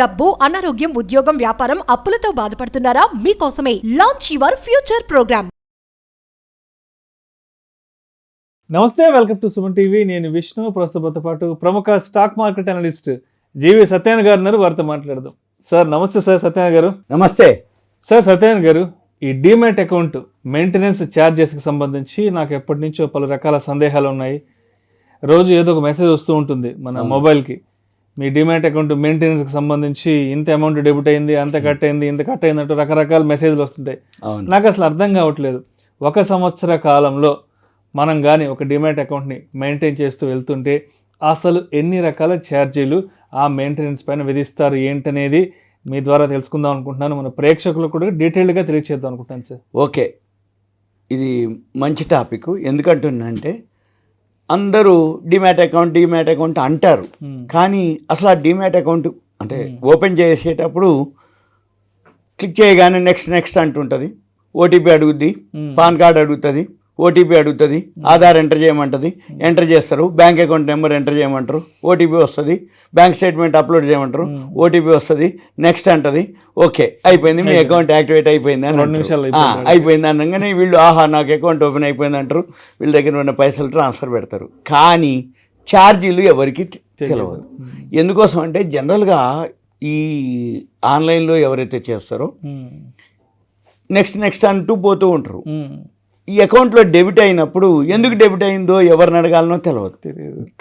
డబ్బు, అనారోగ్యం, ఉద్యోగం, వ్యాపారం, అప్పులతో బాధపడుతున్నారా? మీకోసమే లాంచ్ యువర్ ఫ్యూచర్ ప్రోగ్రామ్. నమస్తే, వెల్కమ్ టు సుమన్ టీవీ. నేను విష్ణు. ప్రస్తుతంతో పాటు ప్రముఖ స్టాక్ మార్కెట్ అనలిస్ట్ జీవి సత్యనారాయణ గారు ఉన్నారు. వారితో మాట్లాడదాం. సార్ నమస్తే. సార్ సత్యనారాయణ గారు నమస్తే. సార్ సత్యనారాయణ గారు, ఈ డీమ్యాట్ అకౌంట్ మెయింటెనెన్స్ ఛార్జెస్కి సంబంధించి నాకు ఎప్పటి నుంచో పలు రకాల సందేహాలు ఉన్నాయి. రోజు ఏదో ఒక మెసేజ్ వస్తూ ఉంటుంది మన మొబైల్కి, మీ డీమ్యాట్ అకౌంట్ మెయింటెనెన్స్కి సంబంధించి ఇంత అమౌంట్ డెబిట్ అయింది, అంత కట్ అయింది, ఇంత కట్ అయింది అంటూ రకరకాల మెసేజ్లు వస్తుంటాయి. నాకు అసలు అర్థం కావట్లేదు. 1 సంవత్సర కాలంలో మనం కానీ ఒక డీమ్యాట్ అకౌంట్ని మెయింటైన్ చేస్తూ వెళ్తుంటే అసలు ఎన్ని రకాల ఛార్జీలు ఆ మెయింటెనెన్స్ పైన విధిస్తారు ఏంటనేది మీ ద్వారా తెలుసుకుందాం అనుకుంటున్నాను. మన ప్రేక్షకులకు కూడా డీటెయిల్డ్గా తెలియచేద్దాం అనుకుంటున్నాను సార్. ఓకే, ఇది మంచి టాపిక్. ఎందుకంటున్నానంటే అందరూ డిమ్యాట్ అకౌంట్ అంటారు, కానీ అసలు ఆ డిమ్యాట్ అకౌంట్ అంటే ఓపెన్ చేసేటప్పుడు క్లిక్ చేయగానే నెక్స్ట్ అంటుంటుంది. ఓటీపీ అడుగుద్ది, పాన్ కార్డ్ అడుగుతుంది, ఓటీపీ అడుగుతుంది, ఆధార్ ఎంటర్ చేయమంటుంది, ఎంటర్ చేస్తారు, బ్యాంక్ అకౌంట్ నెంబర్ ఎంటర్ చేయమంటారు, ఓటీపీ వస్తుంది, బ్యాంక్ స్టేట్మెంట్ అప్లోడ్ చేయమంటారు, ఓటీపీ వస్తుంది, నెక్స్ట్ అంటది. ఓకే, అయిపోయింది, మీ అకౌంట్ యాక్టివేట్ అయిపోయింది అని 2 నిమిషాలు అయిపోయింది అనగానే వీళ్ళు ఆహా నాకు అకౌంట్ ఓపెన్ అయిపోయింది అంటారు. వీళ్ళ దగ్గర ఉన్న పైసలు ట్రాన్స్ఫర్ పెడతారు. కానీ ఛార్జీలు ఎవరికి తెలియదు. ఎందుకోసం అంటే జనరల్గా ఈ ఆన్లైన్లో ఎవరైతే చేస్తారో నెక్స్ట్ అంటూ పోతూ ఉంటారు. ఈ అకౌంట్లో డెబిట్ అయినప్పుడు ఎందుకు డెబిట్ అయిందో ఎవరిని అడగాలనో తెలియదు.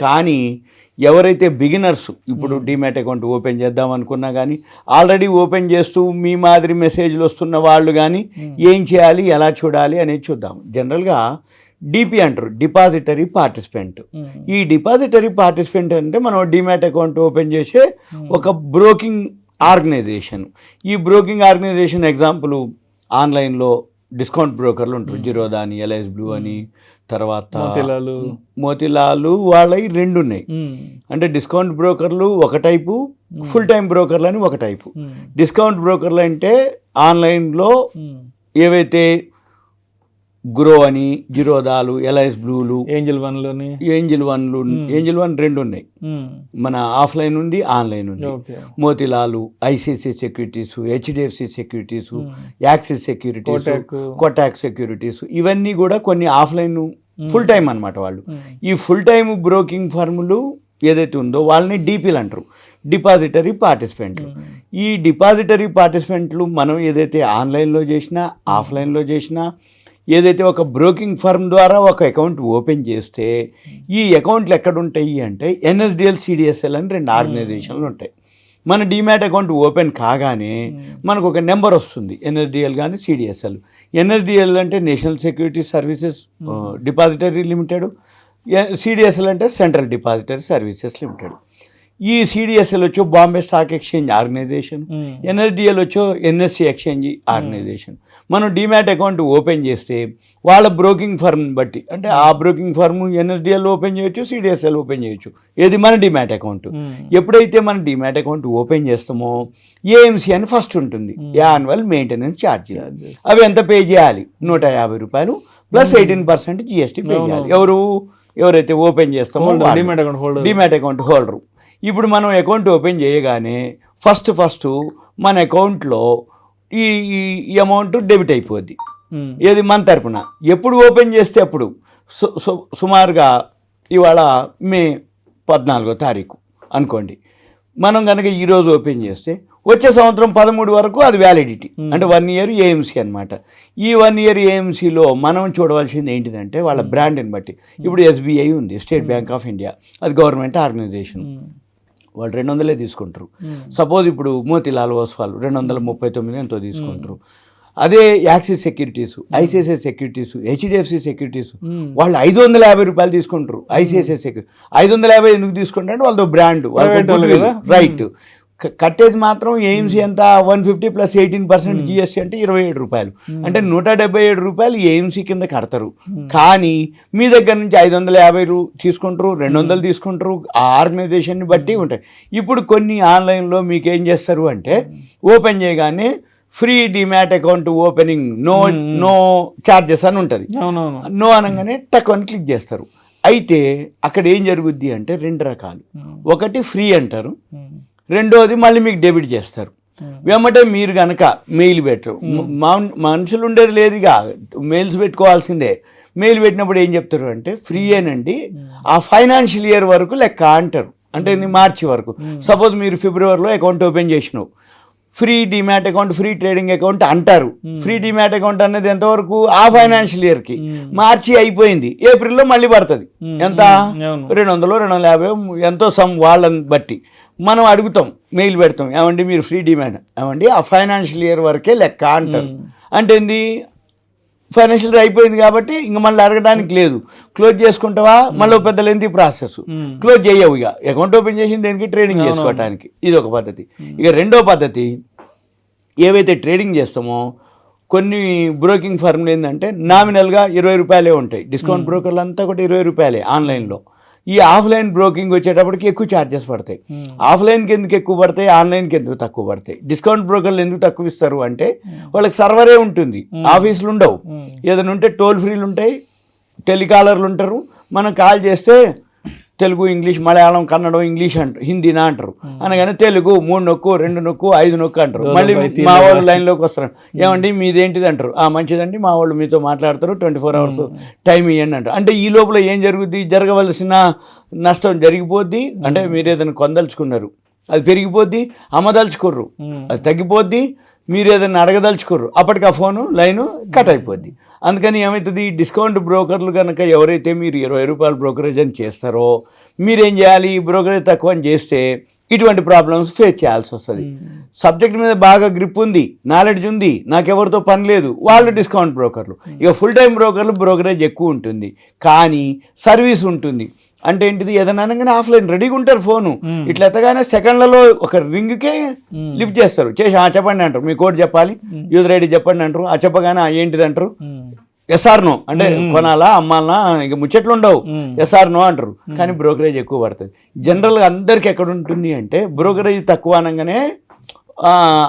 కానీ ఎవరైతే బిగినర్స్ ఇప్పుడు డీమ్యాట్ అకౌంట్ ఓపెన్ చేద్దాం అనుకున్నా కానీ ఆల్రెడీ ఓపెన్ చేస్తూ మీ మాదిరి మెసేజ్లు వస్తున్న వాళ్ళు కానీ ఏం చేయాలి, ఎలా చూడాలి అనేది చూద్దాం. జనరల్గా డిపి అంటారు, డిపాజిటరీ పార్టిసిపెంట్. ఈ డిపాజిటరీ పార్టిసిపెంట్ అంటే మనం డీమ్యాట్ అకౌంట్ ఓపెన్ చేసే ఒక బ్రోకింగ్ ఆర్గనైజేషన్. ఈ బ్రోకింగ్ ఆర్గనైజేషన్ ఎగ్జాంపుల్ ఆన్లైన్లో డిస్కౌంట్ బ్రోకర్లు ఉంటారు, జిరోదా అని, ఎల్ఐఎస్ బ్లూ అని, తర్వాత మోతిలాలు, వాళ్ళవి 2 ఉన్నాయి. అంటే డిస్కౌంట్ బ్రోకర్లు ఒక టైపు, ఫుల్ టైం బ్రోకర్లు అని ఒక టైపు. డిస్కౌంట్ బ్రోకర్లు అంటే ఆన్లైన్లో ఏవైతే గ్రో అని, జిరోదాలు, ఎల్ఐఎస్ బ్లూలు, ఏంజిల్ 1 2 ఉన్నాయి. మన ఆఫ్లైన్ ఉంది, ఆన్లైన్ ఉంది. Motilal, ICICI securities, HDFC securities, Axis securities, Kotak securities, ఇవన్నీ కూడా కొన్ని ఆఫ్లైన్ ఫుల్ టైం అనమాట. వాళ్ళు ఈ ఫుల్ టైం బ్రోకింగ్ ఫర్ములు ఏదైతే ఉందో వాళ్ళని డిపిలు అంటారు, డిపాజిటరీ పార్టిసిపెంట్లు. ఈ డిపాజిటరీ పార్టిసిపెంట్లు మనం ఏదైతే ఆన్లైన్లో చేసినా, ఆఫ్లైన్లో చేసినా, ఏదైతే ఒక బ్రోకింగ్ ఫర్మ్ ద్వారా ఒక అకౌంట్ ఓపెన్ చేస్తే ఈ అకౌంట్లు ఎక్కడుంటాయి అంటే ఎన్ఎస్డిఎల్, సిడిఎస్ఎల్ అని 2 ఆర్గనైజేషన్లు ఉంటాయి. మన డీమ్యాట్ అకౌంట్ ఓపెన్ కాగానే మనకు ఒక నెంబర్ వస్తుంది, ఎన్ఎస్డిఎల్ కానీ సిడిఎస్ఎల్. ఎన్ఎస్డిఎల్ అంటే national security services depository limited, CDSL అంటే సెంట్రల్ డిపాజిటరీ సర్వీసెస్ లిమిటెడ్. ఈ సిడిఎస్ఎల్ వచ్చో Bombay stock exchange organisation, NSDL వచ్చో ఎన్ఎస్సి ఎక్స్చేంజ్ ఆర్గనైజేషన్. మనం డీమ్యాట్ అకౌంట్ ఓపెన్ చేస్తే వాళ్ళ బ్రోకింగ్ ఫర్మ్ బట్టి, అంటే ఆ బ్రోకింగ్ ఫర్మ్ ఎన్ఎస్డిఎల్ ఓపెన్ చేయొచ్చు, సిడిఎస్ఎల్ ఓపెన్ చేయొచ్చు, ఏది మన డీమ్యాట్ అకౌంట్. ఎప్పుడైతే మనం డీమ్యాట్ అకౌంట్ ఓపెన్ చేస్తామో ఏఎంసీ అని ఫస్ట్ ఉంటుంది, యాన్యువల్ మెయింటెనెన్స్ ఛార్జీ. అవి ఎంత పే చేయాలి? 150 రూపాయలు ప్లస్ 18% జిఎస్టీ పే చేయాలి. ఎవరైతే ఓపెన్ చేస్తామో డీమ్యాట్ అకౌంట్ హోల్డరు. ఇప్పుడు మనం అకౌంట్ ఓపెన్ చేయగానే ఫస్ట్ మన అకౌంట్లో ఈ అమౌంట్ డెబిట్ అయిపోద్ది. ఏది మన తరపున. ఎప్పుడు ఓపెన్ చేస్తే అప్పుడు సుమారుగా ఇవాళ మే 14వ తారీఖు అనుకోండి. మనం కనుక ఈరోజు ఓపెన్ చేస్తే వచ్చే సంవత్సరం 13 వరకు అది వ్యాలిడిటీ, అంటే 1 ఇయర్ ఏఎంసీ అనమాట. ఈ 1 ఇయర్ ఏఎంసీలో మనం చూడవలసింది ఏంటిదంటే వాళ్ళ బ్రాండ్ని బట్టి. ఇప్పుడు ఎస్బీఐ ఉంది, స్టేట్ బ్యాంక్ ఆఫ్ ఇండియా, అది గవర్నమెంట్ ఆర్గనైజేషన్, వాళ్ళు 200 తీసుకుంటారు. సపోజ్ ఇప్పుడు మోతిలాల్ ఓస్వాల్ 239 ఎంతో తీసుకుంటారు. అదే axis securities, ICICI securities, HDFC securities వాళ్ళు 550 రూపాయలు తీసుకుంటారు. ఐసిఐసిఐ సెక్యూరిటీ 550 ఎందుకు తీసుకుంటారంటే వాళ్ళతో బ్రాండ్, రైట్. కట్టేది మాత్రం ఏఎంసీ ఎంత 150 ప్లస్ 18% జిఎస్టీ అంటే 27 రూపాయలు. అంటే 177 రూపాయలు ఏఎంసీ కింద కడతారు. కానీ మీ దగ్గర నుంచి 550 తీసుకుంటారు, 200 తీసుకుంటారు, ఆ ఆర్గనైజేషన్ని బట్టి ఉంటాయి. ఇప్పుడు కొన్ని ఆన్లైన్లో మీకు ఏం చేస్తారు అంటే ఓపెన్ చేయగానే free demat account opening, no charges అని ఉంటుంది. నో అనగానే టక్ అని క్లిక్ చేస్తారు. అయితే అక్కడ ఏం జరుగుద్ది అంటే 2 రకాలు. ఒకటి ఫ్రీ అంటారు, రెండోది మళ్ళీ మీకు డెబిట్ చేస్తారు. వెంబటే మీరు కనుక మెయిల్ పెట్టరు, మనుషులు ఉండేది లేదుగా, మెయిల్స్ పెట్టుకోవాల్సిందే. మెయిల్ పెట్టినప్పుడు ఏం చెప్తారు అంటే ఫ్రీయేనండి, ఆ ఫైనాన్షియల్ ఇయర్ వరకు లెక్క అంటారు. అంటే మార్చి వరకు. సపోజ్ మీరు ఫిబ్రవరిలో అకౌంట్ ఓపెన్ చేసినావు, free demat account, free trading account అంటారు. ఫ్రీ డిమాట్ అకౌంట్ అనేది ఎంతవరకు? ఆ ఫైనాన్షియల్ ఇయర్కి. మార్చి అయిపోయింది, ఏప్రిల్లో మళ్ళీ పడుతుంది. ఎంత? 200, 250 ఎంతో సమ్ వాళ్ళని బట్టి మనం అడుగుతాం, మెయిల్ పెడతాం, ఏమండి మీరు ఫ్రీ డిమాట్, ఏమండి ఆ ఫైనాన్షియల్ ఇయర్ వరకే లెక్క అంటారు. అంటే ఏంది? ఫైనాన్షియల్ ఇయర్ అయిపోయింది కాబట్టి ఇంక మళ్ళీ అడగడానికి లేదు. క్లోజ్ చేసుకుంటావా? మళ్ళీ పెద్ద లెంతీ ప్రాసెస్, క్లోజ్ చేయవు. ఇక అకౌంట్ ఓపెన్ చేసింది దేనికి? ట్రేడింగ్ చేసుకోవడానికి. ఇది ఒక పద్ధతి. ఇక రెండో పద్ధతి, ఏవైతే ట్రేడింగ్ చేస్తామో కొన్ని బ్రోకింగ్ ఫర్మ్లు ఏంటంటే నామినల్గా 20 రూపాయలే ఉంటాయి. డిస్కౌంట్ బ్రోకర్లు అంతా కూడా 20 రూపాయలే ఆన్లైన్లో. ఈ ఆఫ్లైన్ బ్రోకింగ్ వచ్చేటప్పటికి ఎక్కువ ఛార్జెస్ పడతాయి. ఆఫ్లైన్కి ఎందుకు ఎక్కువ పడతాయి, ఆన్లైన్కి ఎందుకు తక్కువ పడతాయి? డిస్కౌంట్ బ్రోకర్లు ఎందుకు తక్కువ ఇస్తారు అంటే వాళ్ళకి సర్వరే ఉంటుంది, ఆఫీసులు ఉండవు. ఏదైనా ఉంటే టోల్ ఫ్రీలు ఉంటాయి, టెలికాలర్లు ఉంటారు. మనం కాల్ చేస్తే తెలుగు, ఇంగ్లీష్, మలయాళం, కన్నడం, ఇంగ్లీష్ అంటారు, హిందీనా అంటారు. అనగానే తెలుగు 3 నొక్కు, 2 నొక్కు, 5 నొక్కు అంటారు. మళ్ళీ మా వాళ్ళు లైన్లోకి వస్తారు, ఏమండి మీదేంటిది అంటారు. మంచిదండి, మా వాళ్ళు మీతో మాట్లాడతారు, 24 hours టైం ఇవ్వండి అంటారు. అంటే ఈ లోపల ఏం జరుగుద్ది? జరగవలసిన నష్టం జరిగిపోద్ది. అంటే మీరు ఏదైనా కొందలుచుకున్నారు, అది పెరిగిపోద్ది. అమ్మదలుచుకోర్రు, అది తగ్గిపోద్ది. మీరు ఏదైనా అడగదలుచుకోర్రు, అప్పటికి ఆ ఫోను లైను కట్ అయిపోద్ది. అందుకని ఏమవుతుంది? డిస్కౌంట్ బ్రోకర్లు కనుక ఎవరైతే మీరు 20 రూపాయల బ్రోకరేజ్ అని చేస్తారో మీరేం చేయాలి? బ్రోకరేజ్ తక్కువ అని చేస్తే ఇటువంటి ప్రాబ్లమ్స్ ఫేస్ చేయాల్సి వస్తుంది. సబ్జెక్ట్ మీద బాగా గ్రిప్ ఉంది, నాలెడ్జ్ ఉంది, నాకెవరితో పని లేదు, వాళ్ళు డిస్కౌంట్ బ్రోకర్లు. ఇక ఫుల్ టైం బ్రోకర్లు బ్రోకరేజ్ ఎక్కువ ఉంటుంది కానీ సర్వీస్ ఉంటుంది. అంటే ఏంటిది? ఏదైనా అనగానే ఆఫ్లైన్ రెడీగా ఉంటారు, ఫోను ఇట్లా ఎత్తగానే సెకండ్లలో ఒక రింగ్కే లిఫ్ట్ చేస్తారు, చేసి చెప్పండి అంటారు, మీ కోడ్ చెప్పాలి, యూజర్ ఐడి చెప్పండి అంటారు. చెప్పగానే ఏంటిది అంటారు, ఎస్ఆర్ నో అంటే కొనాలా అమ్మాలనా, ఇక ముచ్చట్లు ఉండవు, ఎస్ఆర్ నో అంటారు. కానీ బ్రోకరేజ్ ఎక్కువ పడుతుంది. జనరల్గా అందరికి ఎక్కడ ఉంటుంది అంటే బ్రోకరేజ్ తక్కువ అనగానే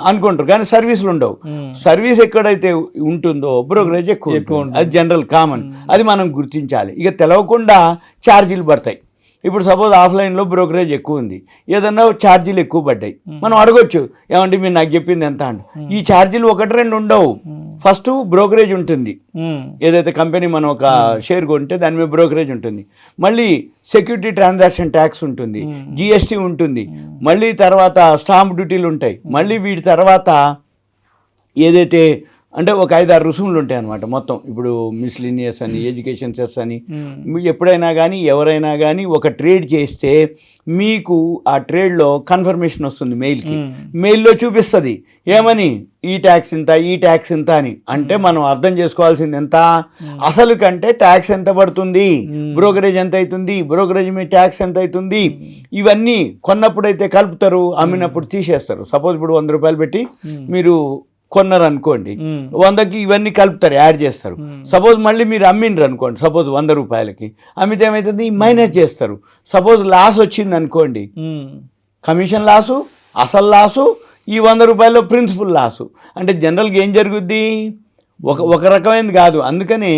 అనుకుంటారు కానీ సర్వీసులు ఉండవు. సర్వీస్ ఎక్కడైతే ఉంటుందో బ్రోకరేజ్ ఎక్కువ ఉంటుంది. అది జనరల్ కామన్, అది మనం గుర్తించాలి. ఇక తెలవకుండా ఛార్జీలు పడతాయి. ఇప్పుడు సపోజ్ ఆఫ్లైన్లో బ్రోకరేజ్ ఎక్కువ ఉంది, ఏదన్నా ఛార్జీలు ఎక్కువ పడ్డాయి, మనం అడగొచ్చు, ఏమంటే మీరు నాకు చెప్పింది ఎంత అంట. ఈ ఛార్జీలు 1-2 ఉండవు. ఫస్ట్ బ్రోకరేజ్ ఉంటుంది, ఏదైతే కంపెనీ మనం ఒక షేర్ కొంటే దాని మీద బ్రోకరేజ్ ఉంటుంది. మళ్ళీ సెక్యూరిటీ ట్రాన్సాక్షన్ ట్యాక్స్ ఉంటుంది, జిఎస్టీ ఉంటుంది, మళ్ళీ తర్వాత స్టాంప్ డ్యూటీలు ఉంటాయి, మళ్ళీ వీటి తర్వాత ఏదైతే అంటే ఒక 5-6 రుసుములు ఉంటాయి అన్నమాట మొత్తం. ఇప్పుడు మిస్లీనియస్ అని, ఎడ్యుకేషన్ సెస్ అని, ఎప్పుడైనా కానీ ఎవరైనా కానీ ఒక ట్రేడ్ చేస్తే మీకు ఆ ట్రేడ్లో కన్ఫర్మేషన్ వస్తుంది మెయిల్కి. మెయిల్లో చూపిస్తుంది ఏమని, ఈ ట్యాక్స్ ఇంత, ఈ ట్యాక్స్ ఇంత అని. అంటే మనం అర్థం చేసుకోవాల్సింది ఎంత, అసలు కంటే ట్యాక్స్ ఎంత పడుతుంది, బ్రోకరేజ్ ఎంత అవుతుంది, బ్రోకరేజ్ మీద ట్యాక్స్ ఎంత అవుతుంది, ఇవన్నీ కొన్నప్పుడైతే కలుపుతారు, అమ్మినప్పుడు తీసేస్తారు. సపోజ్ ఇప్పుడు 100 రూపాయలు పెట్టి మీరు కొన్నారు అనుకోండి, 100కి ఇవన్నీ కలుపుతారు, యాడ్ చేస్తారు. సపోజ్ మళ్ళీ మీరు అమ్మిండ్రు అనుకోండి, సపోజ్ 100 రూపాయలకి అమ్మితే ఏమవుతుంది, మైనస్ చేస్తారు. సపోజ్ లాస్ వచ్చింది అనుకోండి, కమిషన్ లాసు, అసలు లాసు, ఈ 100 రూపాయల్లో ప్రిన్సిపల్ లాసు. అంటే జనరల్గా ఏం జరుగుద్ది, ఒక రకమైనది కాదు. అందుకనే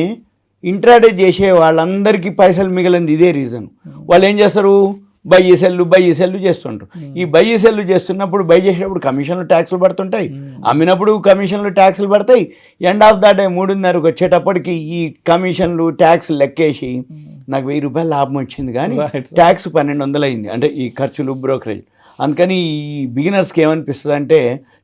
ఇంట్రాడే చేసే వాళ్ళందరికీ పైసలు మిగిలింది ఇదే రీజన్. వాళ్ళు ఏం చేస్తారు, బై సెల్లు చేస్తుంటారు. ఈ బై సెల్లు చేస్తున్నప్పుడు, బై చేసేటప్పుడు కమిషన్లు ట్యాక్సులు పడుతుంటాయి, అమ్మినప్పుడు కమిషన్లు ట్యాక్సులు పడతాయి. ఎండ్ ఆఫ్ ద డే 3:30కి వచ్చేటప్పటికి ఈ కమిషన్లు ట్యాక్స్ లెక్కేసి నాకు 1000 రూపాయలు లాభం వచ్చింది కానీ ట్యాక్స్ 1200 అయింది. అంటే ఈ ఖర్చులు, బ్రోకరేజ్. అందుకని ఈ బిగినర్స్కి ఏమనిపిస్తుంది అంటే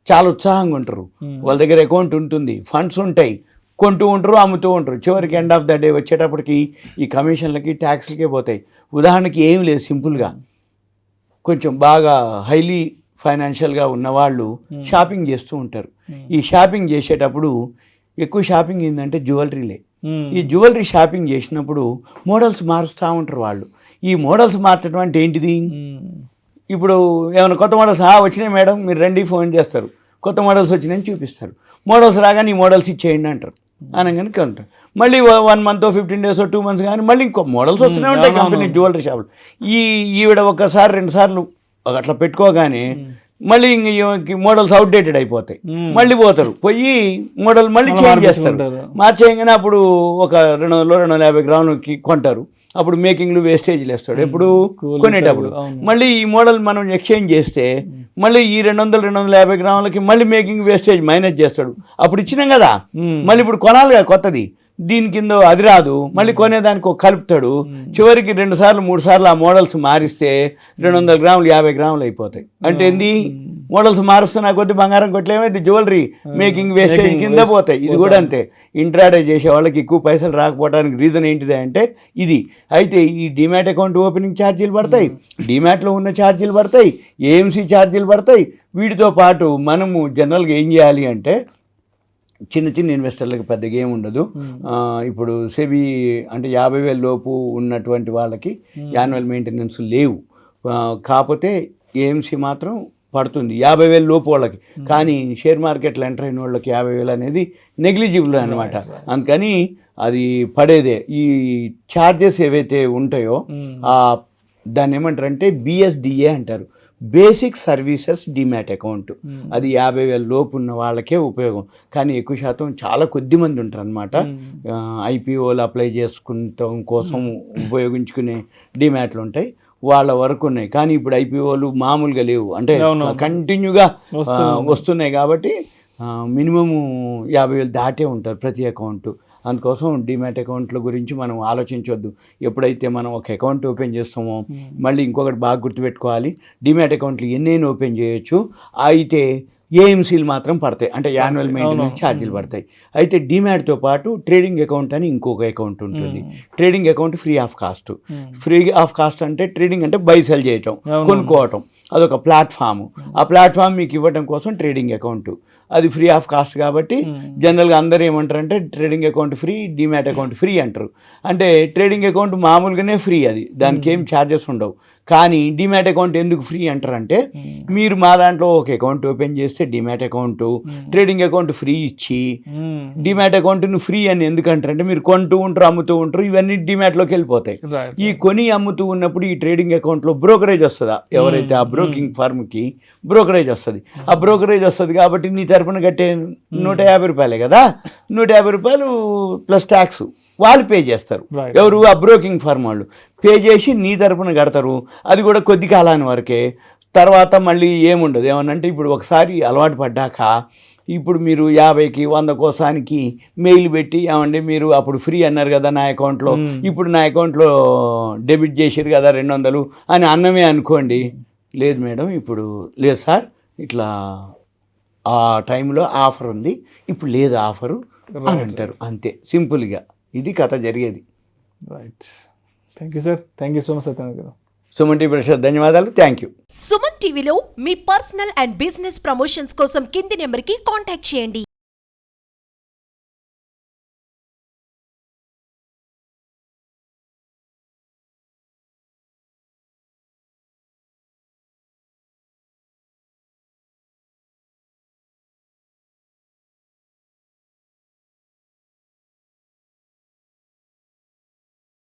చాలా ఉత్సాహంగా ఉంటారు, వాళ్ళ దగ్గర అకౌంట్ ఉంటుంది, ఫండ్స్ ఉంటాయి, కొంటూ ఉంటారు, అమ్ముతూ ఉంటారు. చివరికి ఎండ్ ఆఫ్ ద డే వచ్చేటప్పటికి ఈ కమిషన్లకి, ట్యాక్స్లకే పోతాయి. ఉదాహరణకి ఏం లేదు, సింపుల్గా కొంచెం బాగా హైలీ ఫైనాన్షియల్గా ఉన్నవాళ్ళు షాపింగ్ చేస్తూ ఉంటారు. ఈ షాపింగ్ చేసేటప్పుడు ఎక్కువ షాపింగ్ ఏంటంటే జ్యువెలరీలే. ఈ జ్యువెలరీ షాపింగ్ చేసినప్పుడు మోడల్స్ మారుస్తూ ఉంటారు వాళ్ళు. ఈ మోడల్స్ మార్చడం అంటే ఏంటిది, ఇప్పుడు ఏమైనా కొత్త మోడల్స్ వచ్చినాయి మేడం మీరు రండి ఫోన్ చేస్తారు, కొత్త మోడల్స్ వచ్చినాయని చూపిస్తారు. మోడల్స్ రాగానే ఈ మోడల్స్ ఇచ్చేయండి అంటారు, అనగానే కొంటారు. మళ్ళీ 1 month 15 days 2 months కానీ మళ్ళీ ఇంకో మోడల్స్ వస్తూనే ఉంటాయి కంపెనీ జ్యువెలరీ షాపులు. ఈవిడ 1-2 సార్లు అట్లా పెట్టుకోగానే మళ్ళీ ఇంక మోడల్స్ అవుట్డేటెడ్ అయిపోతాయి, మళ్ళీ పోతారు, పోయి మోడల్ మళ్ళీ చేంజ్ చేస్తారు. మార్చేయగానే అప్పుడు ఒక 200-250 గ్రాములకి కొంటారు. అప్పుడు మేకింగ్లు వేస్టేజ్లు వేస్తాడు ఎప్పుడు కొనేటప్పుడు. మళ్ళీ ఈ మోడల్ మనం ఎక్స్చేంజ్ చేస్తే మళ్ళీ ఈ 250 గ్రాములకి మళ్ళీ మేకింగ్ వేస్టేజ్ మైనస్ చేస్తాడు. అప్పుడు ఇచ్చినాం కదా, మళ్ళీ ఇప్పుడు కొనాలి కదా కొత్తది, దీని కింద అది రాదు, మళ్ళీ కొనేదానికి ఒక కలుపుతాడు. చివరికి 2 సార్లు 3 సార్లు ఆ మోడల్స్ మారిస్తే 200 గ్రాములు 50 గ్రాములు అయిపోతాయి. అంటే ఏంది, మోడల్స్ మారుస్తున్నా కొద్ది బంగారం కొట్లేమైంది, జ్యువెలరీ మేకింగ్ వేస్టేజ్ కింద పోతాయి. ఇది కూడా అంతే. ఇంట్రాడే చేసే వాళ్ళకి ఎక్కువ పైసలు రాకపోవడానికి రీజన్ ఏంటిది అంటే ఇది. అయితే ఈ డిమాట్ అకౌంట్ ఓపెనింగ్ ఛార్జీలు పడతాయి, డిమాట్లో ఉన్న ఛార్జీలు పడతాయి, ఏఎంసీ ఛార్జీలు పడతాయి. వీటితో పాటు మనము జనరల్గా ఏం చేయాలి అంటే, చిన్న చిన్న ఇన్వెస్టర్లకు పెద్దగా ఏమి ఉండదు. ఇప్పుడు సెబీ అంటే 50,000 లోపు ఉన్నటువంటి వాళ్ళకి యాన్యువల్ మెయింటెనెన్స్ లేవు, కాకపోతే ఏఎంసీ మాత్రం పడుతుంది 50,000 లోపు వాళ్ళకి. కానీ షేర్ మార్కెట్లో ఎంటర్ అయిన వాళ్ళకి 50,000 అనేది నెగ్లిజిబుల్ అనమాట. అందుకని అది పడేదే. ఈ ఛార్జెస్ ఏవైతే ఉంటాయో దాన్ని ఏమంటారంటే BSDA అంటారు, బేసిక్ సర్వీసెస్ డిమాట్ అకౌంట్. అది 50,000 లోపు ఉన్న వాళ్ళకే ఉపయోగం. కానీ ఎక్కువ శాతం చాలా కొద్ది మంది ఉంటారు అనమాట IPOలు అప్లై చేసుకుంటాం కోసం ఉపయోగించుకునే డిమాట్లు ఉంటాయి, వాళ్ళ వరకు ఉన్నాయి. కానీ ఇప్పుడు IPOలు మామూలుగా లేవు, అంటే కంటిన్యూగా వస్తున్నాయి. కాబట్టి మినిమము 50,000 దాటే ఉంటారు ప్రతి అకౌంట్. అందుకోసం డిమాట్ అకౌంట్ల గురించి మనం ఆలోచించవద్దు. ఎప్పుడైతే మనం ఒక అకౌంట్ ఓపెన్ చేస్తామో మళ్ళీ ఇంకొకటి బాగా గుర్తుపెట్టుకోవాలి, డిమాట్ అకౌంట్లు ఎన్నైనా ఓపెన్ చేయొచ్చు, అయితే ఏఎంసీలు మాత్రం పడతాయి, అంటే యాన్యువల్ మెయింటెనెన్స్ ఛార్జీలు పడతాయి. అయితే డిమాట్తో పాటు ట్రేడింగ్ అకౌంట్ అని ఇంకొక అకౌంట్ ఉంటుంది. Trading account free of cost. Free of cost అంటే ట్రేడింగ్ అంటే బై సెల్ చేయటం, కొనుక్కోవటం, అదొక ప్లాట్ఫామ్. ఆ ప్లాట్ఫామ్ మీకు ఇవ్వడం కోసం ట్రేడింగ్ అకౌంట్, అది ఫ్రీ ఆఫ్ కాస్ట్. కాబట్టి జనరల్గా అందరూ ఏమంటారంటే trading account free, demat account free అంటారు. అంటే ట్రేడింగ్ అకౌంట్ మామూలుగానే ఫ్రీ, అది దానికి ఏం ఛార్జెస్ ఉండవు. కానీ డిమాట్ అకౌంట్ ఎందుకు ఫ్రీ అంటారంటే, మీరు మా దాంట్లో ఒక అకౌంట్ ఓపెన్ చేస్తే demat account, trading account free ఇచ్చి, డిమాట్ అకౌంట్ను ఫ్రీ అని ఎందుకంటారంటే మీరు కొంటూ ఉంటారు, అమ్ముతూ ఉంటారు, ఇవన్నీ డిమాట్లోకి వెళ్ళిపోతాయి. ఈ కొని అమ్ముతూ ఉన్నప్పుడు ఈ ట్రేడింగ్ అకౌంట్లో బ్రోకరేజ్ వస్తుందా, ఎవరైతే ఆ బ్రోకింగ్ ఫర్మ్కి బ్రోకరేజ్ వస్తుంది. ఆ బ్రోకరేజ్ వస్తుంది కాబట్టి నీ తరపున కట్టే 150 రూపాయలే కదా, 150 రూపాయలు ప్లస్ ట్యాక్స్ వాళ్ళు పే చేస్తారు. ఎవరు, ఆ బ్రోకింగ్ ఫర్మ్ వాళ్ళు పే చేసి నీ తరపున కడతారు. అది కూడా కొద్ది కాలాని వరకే, తర్వాత మళ్ళీ ఏముండదు. ఏమనంటే ఇప్పుడు ఒకసారి అలవాటు పడ్డాక ఇప్పుడు మీరు 50కి 100 కోసానికి మెయిల్ పెట్టి, ఏమండి మీరు అప్పుడు ఫ్రీ అన్నారు కదా నా అకౌంట్లో, ఇప్పుడు నా అకౌంట్లో డెబిట్ చేసారు కదా 200 అని అన్నమే అనుకోండి. లేదు మేడం, ఇప్పుడు లేదు సార్, ఇట్లా ఆ టైంలో ఆఫర్ ఉంది, ఇప్పుడు లేదు ఆఫరు అని అంటారు. అంతే సింపుల్గా ఇది కథ జరిగేది. Right, thank you sir, thank you so much Satyanarayana గారు. సుమన్ టీవీ ప్రసాద్ ధన్యవాదాలు, థ్యాంక్ యూ. సుమన్ టీవీలో మీ పర్సనల్ అండ్ బిజినెస్ ప్రమోషన్స్ కోసం కింది నెంబర్కి కాంటాక్ట్ చేయండి.